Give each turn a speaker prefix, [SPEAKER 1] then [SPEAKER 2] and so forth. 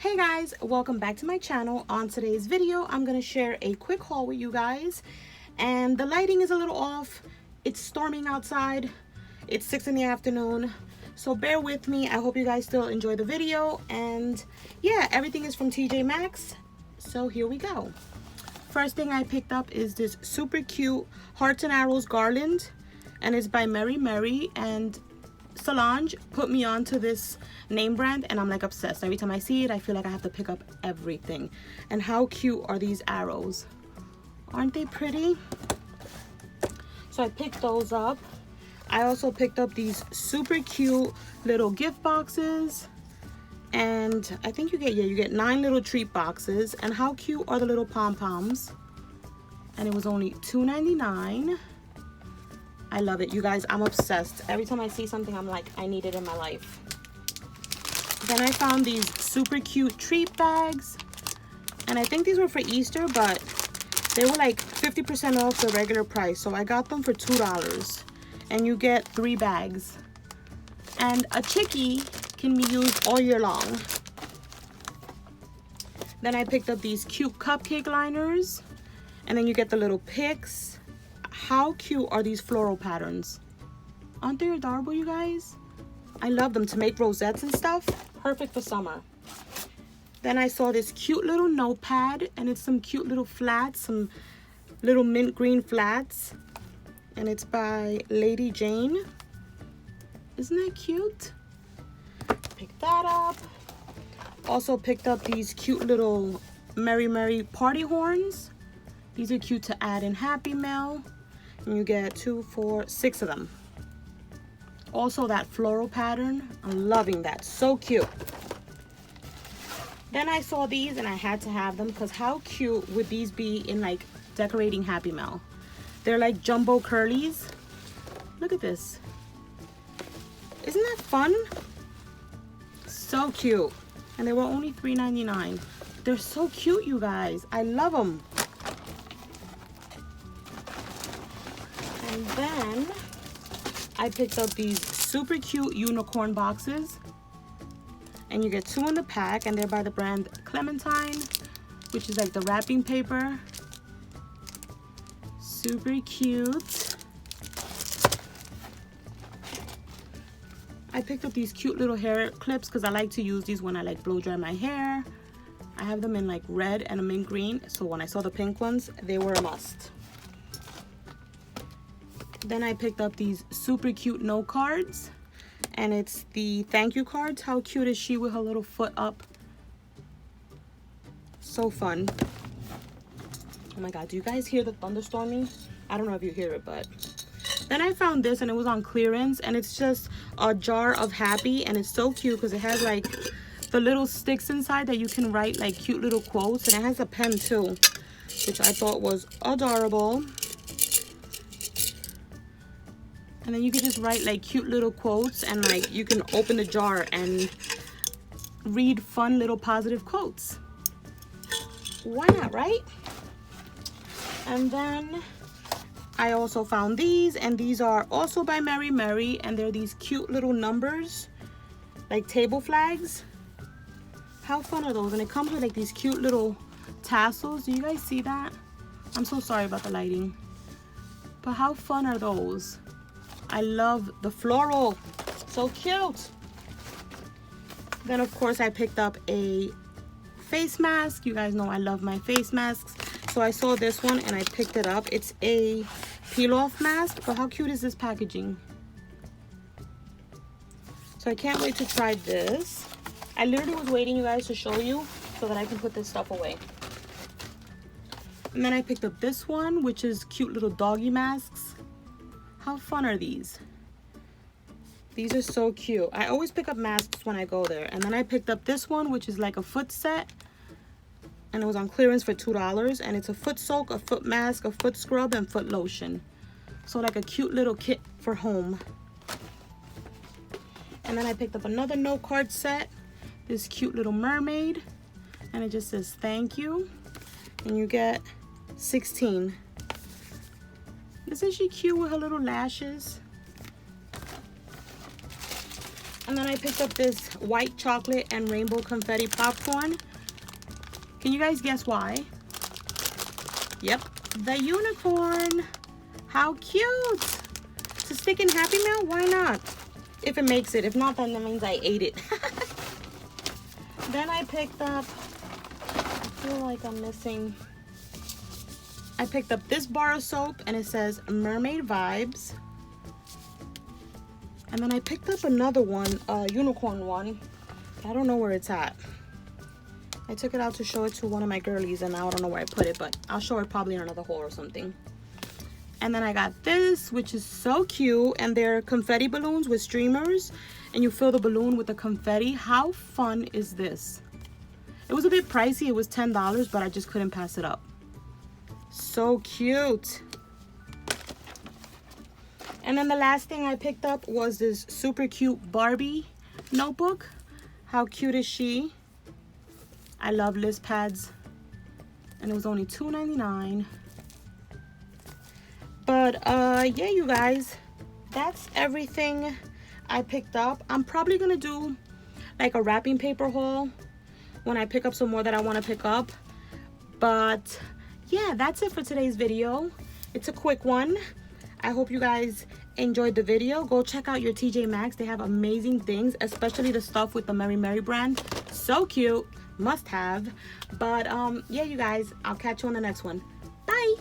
[SPEAKER 1] Hey guys, welcome back to my channel. On today's video, I'm going to share a quick haul with you guys. And the lighting is a little off. It's storming outside. It's 6 in the afternoon. So bear with me. I hope you guys still enjoy the video. And yeah, everything is from TjMaxx. So here we go. First thing I picked up is this super cute Hearts and Arrows garland. And it's by Mary Mary. And Solange put me onto this name brand and I'm like obsessed. Every time I see it, I feel like I have to pick up everything. And how cute are these arrows? Aren't they pretty? So I picked those up. I also picked up these super cute little gift boxes. And I think you get 9 little treat boxes. And how cute are the little pom-poms? And it was only $2.99. I love it, you guys. I'm obsessed. Every time I see something, I'm like, I need it in my life. Then I found these super cute treat bags. And I think these were for Easter, but they were like 50% off the regular price. So I got them for $2. And you get 3 bags. And a chickie can be used all year long. Then I picked up these cute cupcake liners. And then you get the little picks. How cute are these floral patterns? Aren't they adorable, you guys? I love them to make rosettes and stuff. Perfect for summer. Then I saw this cute little notepad, and it's some cute little flats, some little mint green flats. And it's by Lady Jane. Isn't that cute? Pick that up. Also picked up these cute little Mary Mary party horns. These are cute to add in Happy Mail. And you get 2, 4, 6 of them. Also that floral pattern, I'm loving that. So cute. Then I saw these and I had to have them because how cute would these be in like decorating Happy Mail? They're like jumbo curlies. Look at this. Isn't that fun? So cute. And they were only $3.99. They're so cute, you guys. I love them. And then I picked up these super cute unicorn boxes. And you get 2 in the pack, and they're by the brand Clementine, which is like the wrapping paper. Super cute. I picked up these cute little hair clips because I like to use these when I like blow dry my hair. I have them in like red and a mint green, so when I saw the pink ones, they were a must. Then I picked up these super cute note cards. And it's the thank you cards. How cute is she with her little foot up? So fun. Oh my god, do you guys hear the thunderstorming? I don't know if you hear it, but... Then I found this and it was on clearance. And it's just a jar of happy. And it's so cute because it has like the little sticks inside that you can write like cute little quotes. And it has a pen too, which I thought was adorable. And then you can just write like cute little quotes and like you can open the jar and read fun little positive quotes. Why not, right? And then I also found these, and these are also by Mary Mary, and they're these cute little numbers, like table flags. How fun are those? And it comes with like these cute little tassels. Do you guys see that? I'm so sorry about the lighting. But how fun are those? I love the floral. So cute. Then of course I picked up a face mask. You guys know I love my face masks. So I saw this one and I picked it up. It's a peel off mask, but how cute is this packaging? So I can't wait to try this. I literally was waiting, you guys, to show you so that I can put this stuff away. And then I picked up this one, which is cute little doggy masks. How fun are these? These are so cute. I always pick up masks when I go there. And then I picked up this one, which is like a foot set. And it was on clearance for $2. And it's a foot soak, a foot mask, a foot scrub, and foot lotion. So like a cute little kit for home. And then I picked up another note card set. This cute little mermaid. And it just says thank you. And you get 16. Isn't she cute with her little lashes? And then I picked up this white chocolate and rainbow confetti popcorn. Can you guys guess why? Yep, the unicorn. How cute. To stick in Happy Meal, why not? If it makes it. If not, then that means I ate it. Then I picked up, I feel like I'm missing. I picked up this bar of soap and it says Mermaid Vibes. And then I picked up another one, a unicorn one. I don't know where it's at. I took it out to show it to one of my girlies and now I don't know where I put it, but I'll show it probably in another haul or something. And then I got this, which is so cute, and they're confetti balloons with streamers, and you fill the balloon with the confetti. How fun is this? It was a bit pricey. It was $10, but I just couldn't pass it up. So cute. And then the last thing I picked up was this super cute Barbie notebook. How cute is she? I love list pads, and it was only $2.99. But yeah, you guys, that's everything I picked up. I'm probably gonna do like a wrapping paper haul when I pick up some more that I want to pick up. But yeah, that's it for today's video. It's a quick one. I hope you guys enjoyed the video. Go check out your TjMaxx. They have amazing things, especially the stuff with the Mary Mary brand. So cute, must have. But yeah, you guys, I'll catch you on the next one. Bye.